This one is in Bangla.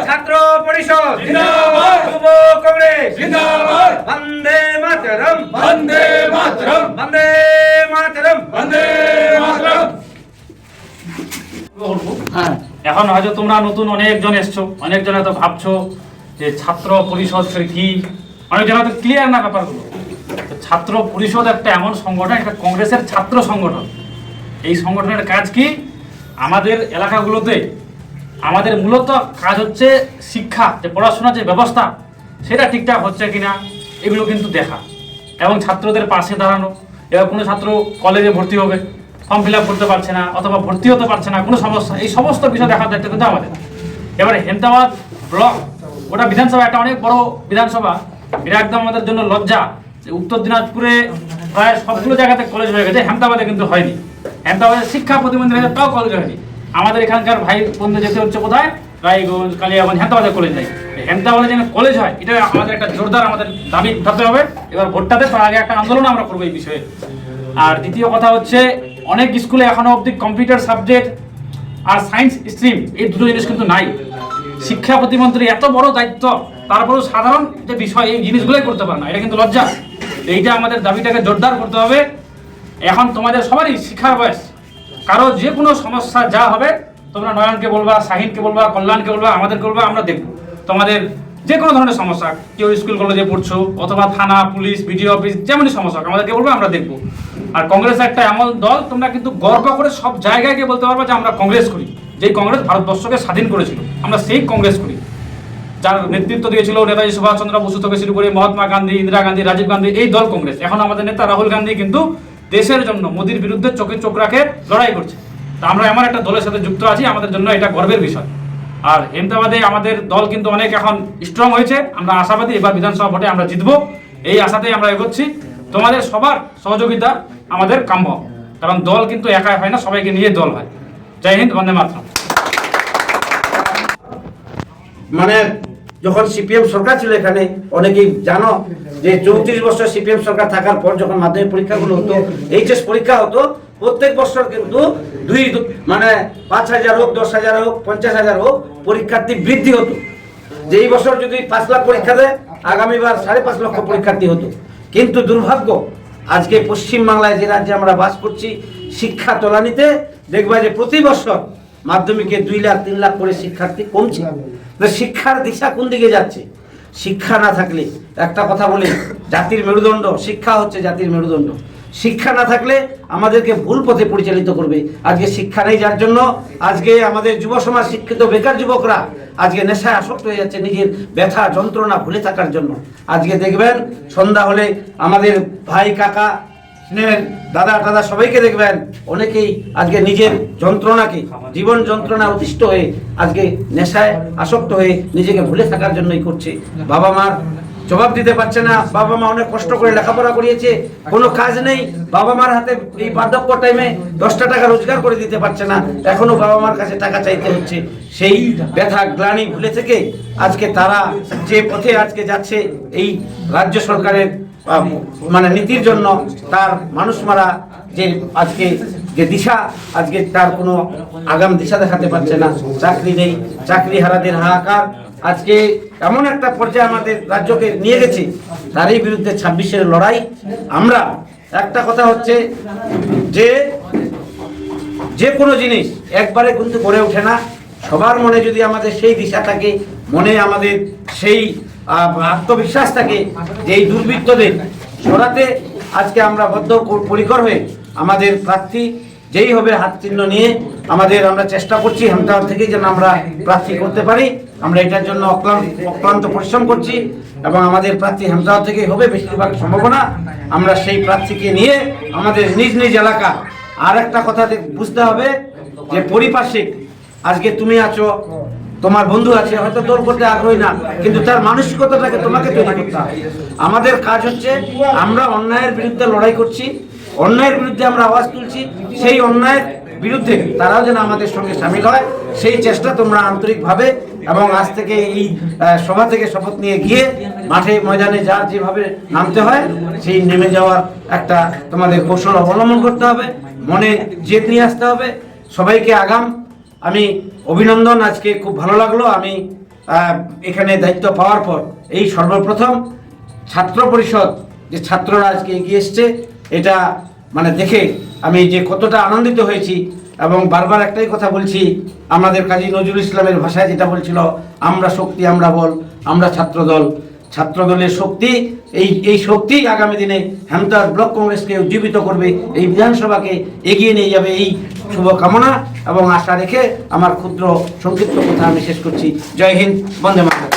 ছাত্র পরিষদ যুব কংগ্রেস বন্দে মাতরম বন্দে মাতরম বন্দে মাতরম বন্দে মাতরম। হ্যাঁ, এখন হয়তো তোমরা নতুন অনেকজন এসছো, অনেকজন হয়তো ভাবছো যে ছাত্র পরিষদ কি, অনেকজন হয়তো ক্লিয়ার না ব্যাপারগুলো। ছাত্র পরিষদ একটা এমন সংগঠন, একটা কংগ্রেসের ছাত্র সংগঠন। এই সংগঠনের কাজ কি? আমাদের এলাকাগুলোতে আমাদের মূলত কাজ হচ্ছে শিক্ষা, যে পড়াশোনার যে ব্যবস্থা সেটা ঠিকঠাক হচ্ছে কিনা এগুলো কিন্তু দেখা, এবং ছাত্রদের পাশে দাঁড়ানো। এবার কোনো ছাত্র কলেজে ভর্তি হবে, ফর্ম ফিল আপ করতে পারছে না অথবা ভর্তি হতে পারছে না, কোনো সমস্যা, এই সমস্ত বিষয় দেখার দায়িত্ব কিন্তু আমাদের। এবারে হেমতাবাদ ব্লক, ওটা বিধানসভা, একটা অনেক বড় বিধানসভা, এটা একদম আমাদের জন্য লজ্জা যে উত্তর দিনাজপুরে প্রায় সবগুলো জায়গাতে কলেজ হয়ে গেছে, হেমতাবাদে কিন্তু হয়নি। হেমতাবাদে শিক্ষা প্রতিবন্ধী হয়েছে, তাও কলেজ হয়নি। আমাদের এখানকার ভাই বোনদের যেতে হচ্ছে কোথায়? রায়গঞ্জ, কালিয়াগঞ্জ, হেমতাবাদে কলেজ নেই। হেমতাবাদে যেন কলেজ হয়, এটা আমাদের একটা জোরদার আমাদের দাবি উঠাতে হবে। এবার ভোটটাতে তার আগে একটা আন্দোলন আমরা করবো এই বিষয়ে। আর দ্বিতীয় কথা হচ্ছে, অনেক স্কুলে এখনো অবধি কম্পিউটার সাবজেক্ট আর সায়েন্স স্ট্রিম, এই দুটো জিনিস কিন্তু নাই। শিক্ষা প্রতিমন্ত্রী এত বড় দায়িত্ব, তারপরেও সাধারণ যে বিষয় এই জিনিসগুলোই করতে পারে না, এটা কিন্তু লজ্জা। এইটা আমাদের দাবিটাকে জোরদার করতে হবে। এখন তোমাদের সবারই শিক্ষার বয়স, কারো যে কোনো সমস্যা যা হবে তোমরা নয়নকে বলবা, শাহিনকে বলবা, কল্যাণকে বলবা, আমাদেরকে বলবা, আমরা দেখবো তোমাদের যে কোনো ধরনের সমস্যা। কেউ স্কুল কলেজে পড়ছো অথবা থানা, পুলিশ, বিডিও অফিস, যেমনই সমস্যা আমাদেরকে বলবো, আমরা দেখবো। আর কংগ্রেস একটা এমন দল, তোমরা কিন্তু গর্ব করে সব জায়গায় গিয়ে বলতে পারবে যে আমরা কংগ্রেস করি। যেই কংগ্রেস ভারতবর্ষকে স্বাধীন করেছিল, আমরা সেই কংগ্রেস করি। যার নেতৃত্ব দিয়েছিল নেতাজি সুভাষচন্দ্র বসু থেকে শুরু করে মহাত্মা গান্ধী, ইন্দিরা গান্ধী, রাজীব গান্ধী, এই দল কংগ্রেস। এখন আমাদের নেতা রাহুল গান্ধী কিন্তু দেশের জন্য মোদির বিরুদ্ধে চোখে চোখ রাখে লড়াই করছে। তা আমরা এমন একটা দলের সাথে যুক্ত আছি, আমাদের জন্য এটা গর্বের বিষয়। আর হেমতাবাদে আমাদের দল কিন্তু অনেক এখন স্ট্রং হয়েছে। আমরা আশাবাদী এবার বিধানসভা ভোটে আমরা জিতবো, এই আশাতেই আমরা এগোচ্ছি। তোমাদের সবার সহযোগিতা আমাদের কাম্য, কারণ দল কিন্তু একা হয় না, সবাইকে নিয়ে দল হয়। জয় হিন্দ, বন্দে মাতরম। মানে যখন সিপিএম সরকার ছিল এখানে, অনেকেই জানো যে 34 বছর সিপিএম সরকার থাকার পর যখন মাধ্যমিক পরীক্ষাগুলো হতো, এইচএস পরীক্ষা হতো, প্রত্যেক বছর কিন্তু 5,000 হোক, 10,000 হোক, 50,000 হোক পরীক্ষার্থী বৃদ্ধি হতো। যে এই বছর যদি 5 লাখ পরীক্ষা দেয়, আগামীবার 5.5 লক্ষ পরীক্ষার্থী হতো। কিন্তু দুর্ভাগ্য, আজকে পশ্চিমবাংলায় যে রাজ্যে আমরা বাস করছি, শিক্ষা তলানিতে দেখবা যে প্রতি বছর মাধ্যমিকে 2 লাখ 3 লাখ করে শিক্ষার্থী কমছে। শিক্ষার দিশা কোন দিকে যাচ্ছে? শিক্ষা না থাকলে, একটা কথা বলি, জাতির মেরুদণ্ড শিক্ষা হচ্ছে জাতির মেরুদণ্ড। শিক্ষা না থাকলে আমাদেরকে ভুল পথে পরিচালিত করবে। আজকে শিক্ষা নেই, যার জন্য আজকে আমাদের যুব সমাজ, শিক্ষিত বেকার যুবকরা আজকে নেশায় আসক্ত হয়ে যাচ্ছে, নিজের ব্যথা যন্ত্রণা ভুলে থাকার জন্য। আজকে দেখবেন সন্ধ্যা হলে আমাদের ভাই, কাকা, স্নেহের দাদা টাদা সবাইকে দেখবেন, অনেকেই আজকে নিজের যন্ত্রণাকে, জীবন যন্ত্রণা অতিষ্ঠ হয়ে আজকে নেশায় আসক্ত হয়ে নিজেকে ভুলে থাকার জন্যই করছে। বাবা মার জবাব দিতে পারছে না। বাবা মা অনেক কষ্ট করে লেখাপড়া করিয়েছে, কোনো কাজ নেই। বাবা মার হাতে এই বার্ধক্য টাইমে 10টা টাকা রোজগার করে দিতে পারছে না, এখনো বাবা মার কাছে টাকা চাইতে হচ্ছে। সেই ব্যথা গ্লানি ভুলে থেকে আজকে তারা যে পথে আজকে যাচ্ছে, এই রাজ্য সরকারের মানে নীতির জন্য, তার মানুষ মারা যে আজকে যে দিশা, আজকে তার কোনো আগাম দিশা দেখাতে পারছে না। চাকরি নেই, চাকরি হারাদের হাহাকার আজকে এমন একটা পর্যায়ে আমাদের রাজ্যকে নিয়ে গেছে, তারই বিরুদ্ধে 26-এর লড়াই। আমরা একটা কথা হচ্ছে যে কোনো জিনিস একবারে কিন্তু গড়ে ওঠে না। সবার মনে যদি আমাদের সেই দিশা থাকে, মনে আমাদের সেই আত্মবিশ্বাস থাকে যে এই দুর্বৃত্তদের সরাতে আজকে আমরা বদ্ধপরিকর হয়ে আমাদের প্রার্থী যেই হবে হাত চিহ্ন নিয়ে আমরা চেষ্টা করছি হেমতাবাদ থেকে যেন আমরা প্রার্থী করতে পারি। আমরা এটার জন্য অক্লান্ত পরিশ্রম করছি এবং আমাদের প্রার্থী হেমতাবাদ থেকে হবে বেশিরভাগ সম্ভাবনা। আমরা সেই প্রার্থীকে নিয়ে আমাদের নিজ নিজ এলাকা, আর একটা কথা বুঝতে হবে যে পরিপার্শ্বিক, আজকে তুমি আছো, তোমার বন্ধু আছে, হয়তো দল করতে আগ্রহী না, কিন্তু তার মানসিকতাটাকে তোমাকে তৈরি করতে হবে। আমাদের কাজ হচ্ছে আমরা অন্যায়ের বিরুদ্ধে লড়াই করছি, অন্যায়ের বিরুদ্ধে আমরা আওয়াজ তুলছি, সেই অন্যায়ের বিরুদ্ধে তারাও যেন আমাদের সঙ্গে সামিল হয়, সেই চেষ্টা তোমরা আন্তরিকভাবে এবং আজ থেকে এই সভা থেকে শপথ নিয়ে গিয়ে মাঠে ময়দানে যার যেভাবে নামতে হয় সেই নেমে যাওয়ার একটা তোমাদের কৌশল অবলম্বন করতে হবে, মনে জেদ নিয়ে আসতে হবে। সবাইকে আগাম আমি অভিনন্দন। আজকে খুব ভালো লাগলো আমি এখানে দায়িত্ব পাওয়ার পর এই সর্বপ্রথম ছাত্র পরিষদ যে ছাত্ররা আজকে এগিয়ে এসছে এটা মানে দেখে আমি যে কতটা আনন্দিত হয়েছি। এবং বারবার একটাই কথা বলছি, আমাদের কাজী নজরুল ইসলামের ভাষায় যেটা বলছিল, আমরা শক্তি আমরা বল, আমরা ছাত্রদল। ছাত্রদলের শক্তি, এই শক্তি আগামী দিনে হেমতার ব্লক কংগ্রেসকে উজ্জীবিত করবে, এই বিধানসভাকে এগিয়ে নিয়ে যাবে, এই শুভকামনা এবং আশা রেখে আমার ক্ষুদ্র সংক্ষিপ্ত কথা আমি শেষ করছি। জয় হিন্দ, বন্দে মাতরম।